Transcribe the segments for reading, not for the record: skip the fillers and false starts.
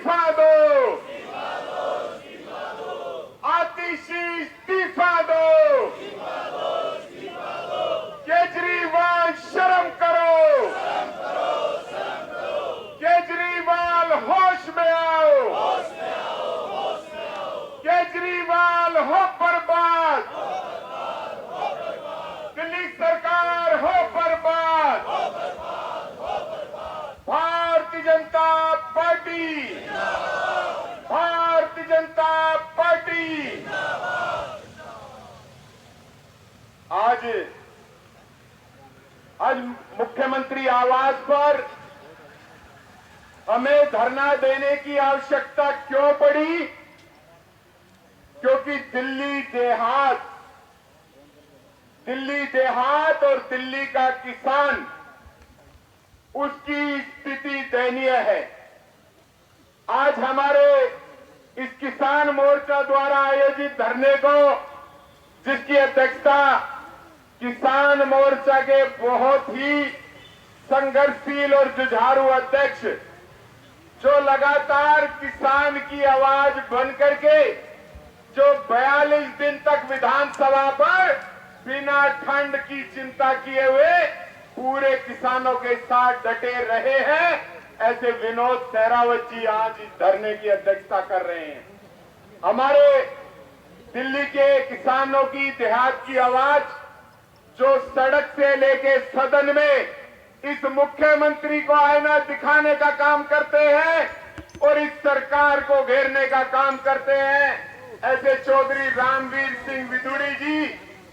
इस्तीफा दो, आतिशी इस्तीफा दो, केजरीवाल शर्म करो, केजरीवाल होश में आओ, केजरीवाल हो बर्बाद, दिल्ली सरकार हो बर्बाद, भारतीय जनता पार्टी, भारतीय जनता पार्टी। आज मुख्यमंत्री आवास पर हमें धरना देने की आवश्यकता क्यों पड़ी? क्योंकि दिल्ली देहात और दिल्ली का किसान, उसकी स्थिति दयनीय है। आज हमारे इस किसान मोर्चा द्वारा आयोजित धरने को, जिसकी अध्यक्षता किसान मोर्चा के बहुत ही संघर्षशील और जुझारू अध्यक्ष, जो लगातार किसान की आवाज बन करके जो 42 दिन तक विधानसभा पर बिना ठंड की चिंता किए हुए पूरे किसानों के साथ डटे रहे हैं, ऐसे विनोद सहरावत जी आज इस धरने की अध्यक्षता कर रहे हैं। हमारे दिल्ली के किसानों की देहात की आवाज जो सड़क से लेके सदन में इस मुख्यमंत्री को आईना दिखाने का काम करते हैं और इस सरकार को घेरने का काम करते हैं, ऐसे चौधरी रामवीर सिंह विदुड़ी जी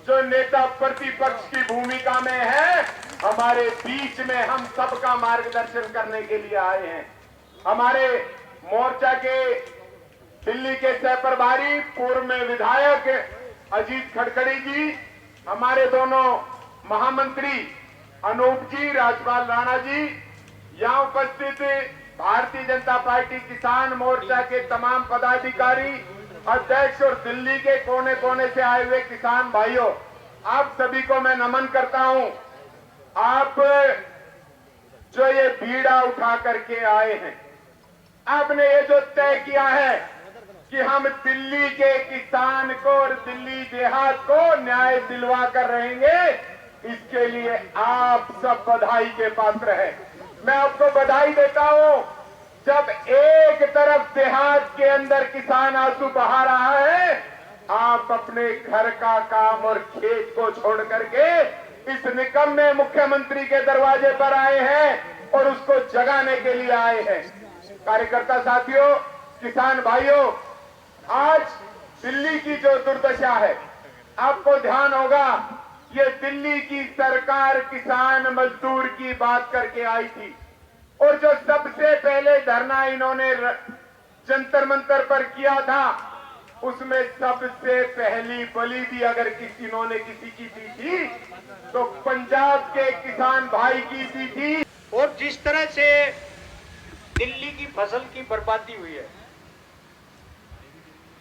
जो नेता प्रतिपक्ष की भूमिका में है, हमारे बीच में हम सबका मार्गदर्शन करने के लिए आए हैं। हमारे मोर्चा के दिल्ली के सह प्रभारी पूर्व में विधायक अजीत खड़खड़ी जी, हमारे दोनों महामंत्री अनूप जी, राजपाल राणा जी, यहां उपस्थित भारतीय जनता पार्टी किसान मोर्चा के तमाम पदाधिकारी, अध्यक्ष और दिल्ली के कोने कोने से आए हुए किसान भाइयों, आप सभी को मैं नमन करता हूं। आप जो ये बीड़ा उठा करके आए हैं, आपने ये जो तय किया है कि हम दिल्ली के किसान को और दिल्ली देहात को न्याय दिलवा कर रहेंगे, इसके लिए आप सब बधाई के पात्र हैं। मैं आपको बधाई देता हूं। जब एक तरफ देहात के अंदर किसान आंसू बहा रहा है, आप अपने घर का काम और खेत को छोड़ करके इस निकम्मे मुख्यमंत्री के दरवाजे पर आए हैं और उसको जगाने के लिए आए हैं। कार्यकर्ता साथियों, किसान भाइयों, आज दिल्ली की जो दुर्दशा है, आपको ध्यान होगा, ये दिल्ली की सरकार किसान मजदूर की बात करके आई थी और जो सबसे पहले धरना इन्होंने जंतर मंतर पर किया था, उसमें सबसे पहली बलि भी अगर इन्होंने किसी की दी थी तो पंजाब के किसान भाई की दी थी। और जिस तरह से दिल्ली की फसल की बर्बादी हुई है,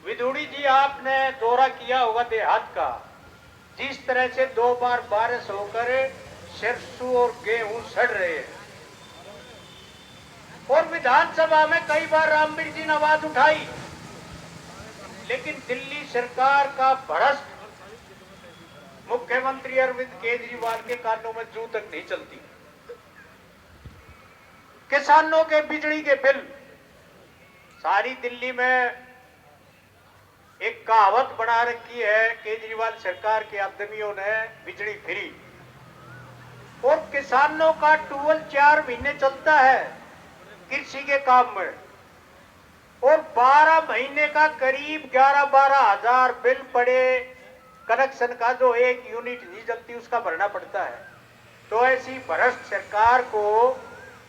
विदुड़ी जी आपने दौरा किया होगा देहात का, जिस तरह से 2 बार बारिश होकर सरसों और गेहूं सड़ रहे हैं और विधानसभा में कई बार रामवीर जी ने आवाज उठाई, लेकिन दिल्ली सरकार का भ्रष्ट मुख्यमंत्री अरविंद केजरीवाल के कानों में जू तक नहीं चलती। किसानों के बिजली के बिल, सारी दिल्ली में एक कहावत बना रखी है केजरीवाल सरकार के आदमियों ने, बिजली फ्री, और किसानों का ट्यूबवेल 4 महीने चलता है कृषि के काम में और 12 महीने का करीब 11-12 हजार बिल पड़े कनेक्शन का, जो 1 यूनिट नहीं जलती उसका भरना पड़ता है। तो ऐसी भ्रष्ट सरकार को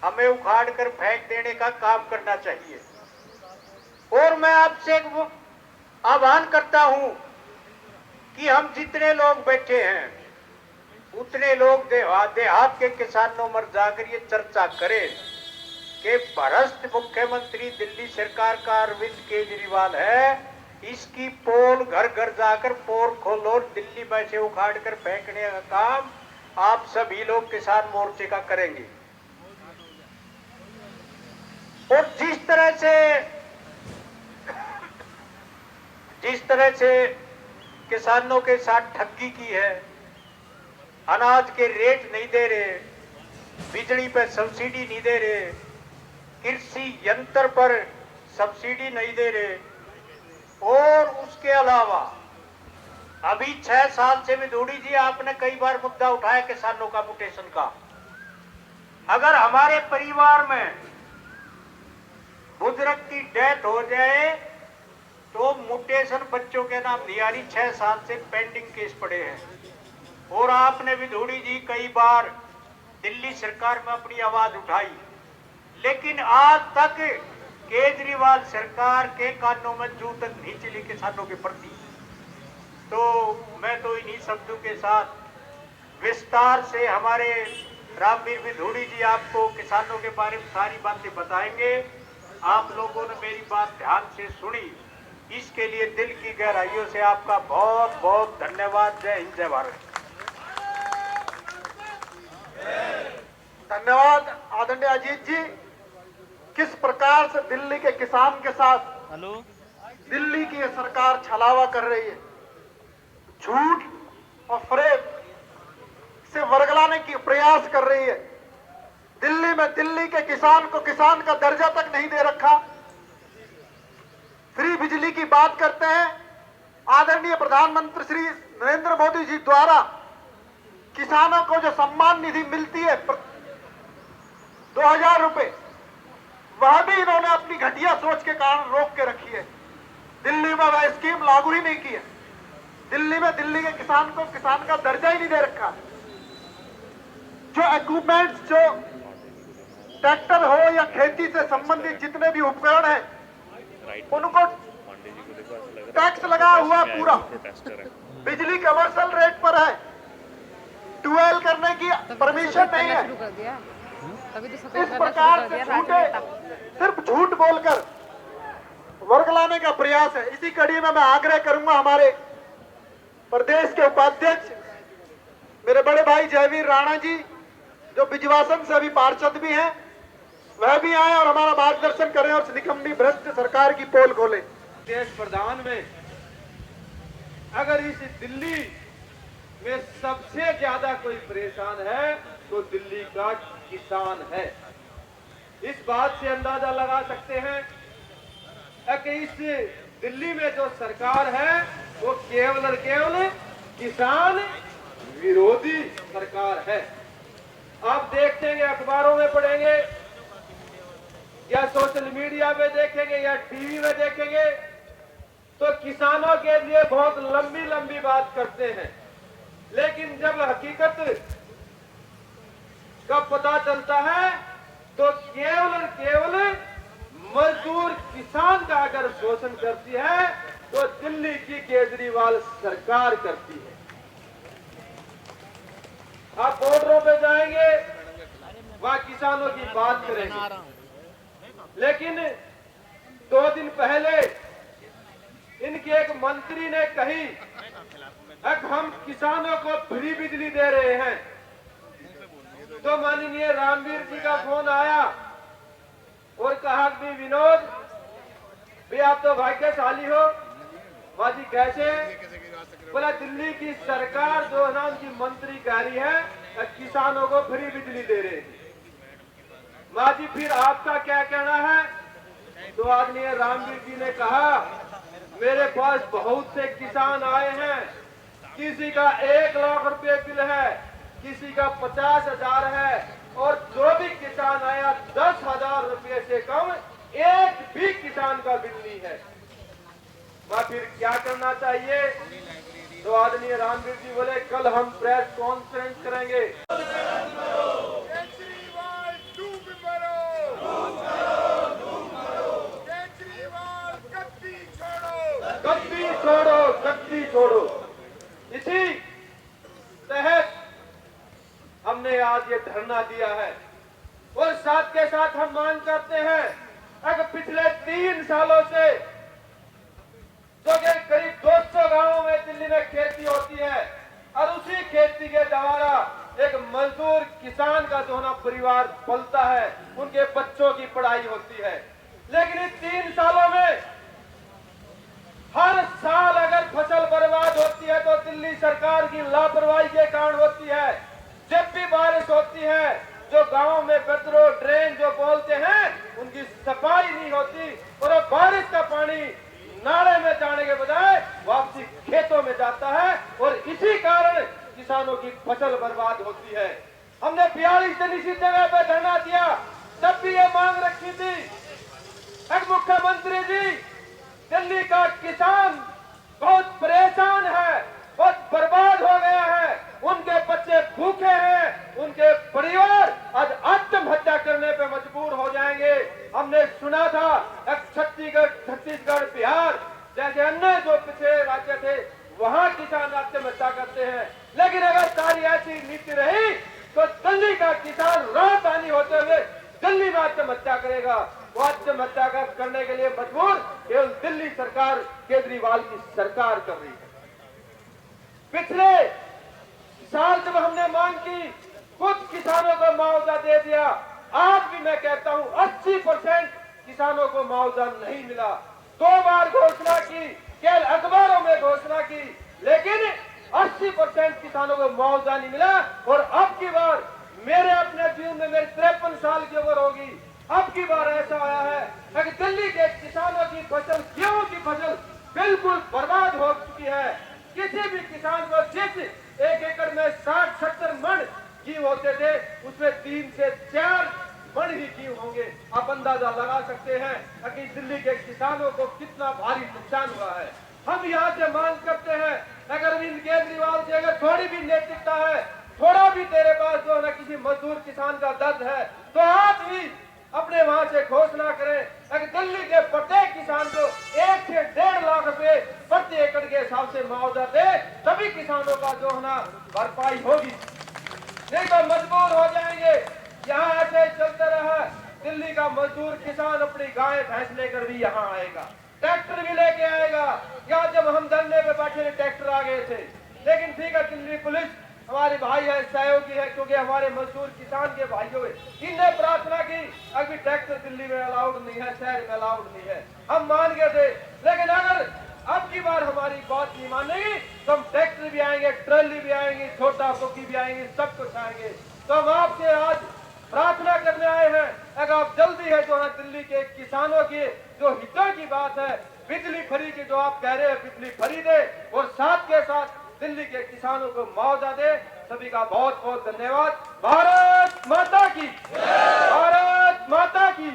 हमें उखाड़ कर फेंक देने का काम करना चाहिए। और मैं आपसे आह्वान करता हूं कि हम जितने लोग बैठे हैं उतने लोग देहात के किसानों में जाकर ये चर्चा करें कि भ्रष्ट मुख्यमंत्री दिल्ली सरकार का अरविंद केजरीवाल है, इसकी पोल घर घर जाकर पोल खोलो, दिल्ली में से उखाड़ कर फेंकने का काम आप सभी लोग किसान मोर्चे का करेंगे। और जिस तरह से किसानों के साथ ठगी की है, अनाज के रेट नहीं दे रहे, बिजली पर सब्सिडी नहीं दे रहे, कृषि यंत्र पर सब्सिडी नहीं दे रहे, और उसके अलावा अभी 6 साल से विधूड़ी जी आपने कई बार मुद्दा उठाया किसानों का म्यूटेशन का। अगर हमारे परिवार में बुजुर्ग की डेथ हो जाए तो म्यूटेशन बच्चों के नाम नहीं आ रही। 6 साल से पेंडिंग केस पड़े हैं। और आपने विधूड़ी जी कई बार दिल्ली सरकार में अपनी आवाज उठाई, लेकिन आज तक केजरीवाल सरकार के कानों में जू तक नहीं चली किसानों के प्रति। तो मैं तो इन्हीं शब्दों के साथ विस्तार से हमारे रामवीर विधूड़ी जी आपको किसानों के बारे में सारी बातें बताएंगे। आप लोगों ने मेरी बात ध्यान से सुनी, इसके लिए दिल की गहराइयों से आपका बहुत बहुत धन्यवाद। जय हिंद, जय भारत। धन्यवाद आदरणीय अजीत जी। किस प्रकार से दिल्ली के किसान के साथ दिल्ली की सरकार छलावा कर रही है, झूठ और फरेब से वर्गलाने की प्रयास कर रही है। दिल्ली में दिल्ली के किसान को किसान का दर्जा तक नहीं दे रखा। फ्री बिजली की बात करते हैं। आदरणीय प्रधानमंत्री श्री नरेंद्र मोदी जी द्वारा किसानों को जो सम्मान निधि मिलती है 2000 रुपए, वह भी इन्होंने अपनी घटिया सोच के कारण रोक के रखी है। दिल्ली में वह स्कीम लागू ही नहीं की है। दिल्ली में दिल्ली के किसान को किसान का दर्जा ही नहीं दे रखा। जो इक्विपमेंट्स, जो ट्रैक्टर हो या खेती से संबंधित जितने भी उपकरण हैं, उनको टैक्स लगा हुआ पूरा। बिजली कमर्शियल रेट पर है, ट्यूबवेल करने की परमिशन नहीं है। इस प्रकार से झूठे, सिर्फ झूठ बोलकर वर्ग लाने का प्रयास है। इसी कड़ी में मैं आग्रह करूंगा हमारे प्रदेश के उपाध्यक्ष मेरे बड़े भाई जयवीर राणा जी, जो बिजवासन से अभी पार्षद भी हैं, वह भी आए और हमारा मार्गदर्शन करें और निकम्मी भ्रष्ट सरकार की पोल खोलें। देश प्रधान में अगर इस दिल्ली में सबसे ज्यादा कोई परेशान है तो दिल्ली का किसान है। इस बात से अंदाजा लगा सकते हैं कि इस दिल्ली में जो सरकार है वो केवल और केवल किसान विरोधी सरकार है। आप देखेंगे, अखबारों में पढ़ेंगे या सोशल मीडिया में देखेंगे या टीवी में देखेंगे तो किसानों के लिए बहुत लंबी लंबी बात करते हैं, लेकिन जब हकीकत का पता चलता है तो केवल और केवल मजदूर किसान का अगर शोषण करती है तो दिल्ली की केजरीवाल सरकार करती है। आप बॉर्डरों पे जाएंगे, वहां किसानों की बात करेंगे, लेकिन 2 दिन पहले इनके एक मंत्री ने कही अब हम किसानों को फ्री बिजली दे रहे हैं, तो माननीय रामवीर जी का फोन आया और कहा कि विनोद भी आप तो भाग्यशाली हो। बाजी कैसे? बोला दिल्ली की सरकार जो नाम की मंत्री कह रही है किसानों को फ्री बिजली दे रहे हैं। माजी फिर आपका क्या कहना है? तो आदरणीय रामवीर जी ने कहा मेरे पास बहुत से किसान आए हैं, किसी का 1 लाख रुपए बिल है, किसी का 50,000 है, और जो भी किसान आया 10,000 रुपए से कम एक भी किसान का बिल नहीं है। मैं फिर क्या करना चाहिए? तो आदरणीय रामवीर जी बोले कल हम प्रेस कॉन्फ्रेंस करेंगे। गद्दी छोड़ो। इसी तहत हमने आज ये धरना दिया है और साथ के साथ हम मांग करते हैं अगर पिछले 3 सालों से जो कि करीब 200 गांवों में दिल्ली में खेती होती है और उसी खेती के द्वारा एक मजदूर किसान का जो है ना परिवार पलता है, उनके बच्चों की पढ़ाई होती है। लेकिन इन 3 सालों में हर साल अगर फसल बर्बाद होती है तो दिल्ली सरकार की लापरवाही के कारण होती है। जब भी बारिश होती है, जो गांव में गटरों ड्रेन जो बोलते हैं, उनकी सफाई नहीं होती और अब बारिश का पानी नाले में जाने के बजाय वापसी खेतों में जाता है और इसी कारण किसानों की फसल बर्बाद होती है। हमने 42 दिन इसी जगह पे धरना दिया, तब भी ये मांग रखी थी। एक मुख्यमंत्री जी, दिल्ली का किसान बहुत परेशान है, बहुत बर्बाद हो गया है, उनके बच्चे भूखे हैं, उनके परिवार आज आत्महत्या करने पे मजबूर हो जाएंगे। हमने सुना था एक छत्तीसगढ़, बिहार जैसे अन्य जो पिछड़े राज्य थे, वहां किसान आत्महत्या करते हैं। लेकिन अगर सारी ऐसी नीति रही तो दिल्ली का किसान राजधानी होते हुए दिल्ली में आत्महत्या करेगा। वो आत्महत्या करने के लिए मजबूर केवल दिल्ली सरकार, केजरीवाल की सरकार कर रही है। पिछले साल जब हमने मांग की, कुछ किसानों को मुआवजा दे दिया। आज भी मैं कहता हूं 80% किसानों को मुआवजा नहीं मिला। 2 बार घोषणा की, केवल अखबारों में घोषणा की, लेकिन 80% किसानों को मुआवजा नहीं मिला। और अब की बार मेरे अपने जीवन में मेरी 53 साल की उम्र होगी, अब की बार ऐसा आया है कि दिल्ली के किसानों की फसल, गेहूं की फसल बिल्कुल बर्बाद हो चुकी है। किसी भी किसान को जिस 1 एकड़ में 60-70 मन गेहूं होते थे, उसमें 3 से 4 मन ही गेहूं होंगे। आप अंदाजा लगा सकते हैं कि दिल्ली के किसानों को कितना भारी नुकसान हुआ है। हम यहाँ से मांग करते हैं, अगर अरविंद केजरीवाल से अगर थोड़ी भी नैतिकता है, थोड़ा भी तेरे पास जो है किसी मजदूर किसान का दर्द है, तो आज ही अपने वहां से घोषणा करें कि दिल्ली के प्रत्येक किसान को 1 से 1.5 लाख रुपए प्रति एकड़ के हिसाब से मुआवजा दे, तभी किसानों का जो है ना भरपाई होगी। नहीं तो मजबूर हो जाएंगे। यहाँ ऐसे चलते रहा, दिल्ली का मजदूर किसान अपनी गाय भैंस लेकर भी यहाँ आएगा, ट्रैक्टर भी लेके आएगा। या जब हम धरने पे बैठे ट्रैक्टर आ गए थे, लेकिन ठीक है, दिल्ली पुलिस हमारे भाई है, सहयोगी है, क्योंकि हमारे मजदूर किसान के भाइयों है, इनने प्रार्थना की अभी ट्रैक्टर दिल्ली में अलाउड नहीं है, शहर में अलाउड नहीं है। हम मान गए थे, लेकिन अगर अब की बार हमारी बात नहीं मानेगी तो हम ट्रैक्टर भी आएंगे, ट्रॉली भी आएंगी, छोटा बोगी भी आएंगे, सब कुछ आएंगे। तो हम आपसे आज प्रार्थना करने आए हैं, अगर आप जल्दी है जो है दिल्ली के किसानों की जो हितों की बात है, बिजली फ्री की जो आप कह रहे हैं, बिजली फ्री दे और साथ के साथ दिल्ली के किसानों को मुआवजा दे। सभी का बहुत बहुत धन्यवाद। भारत माता की, भारत माता की।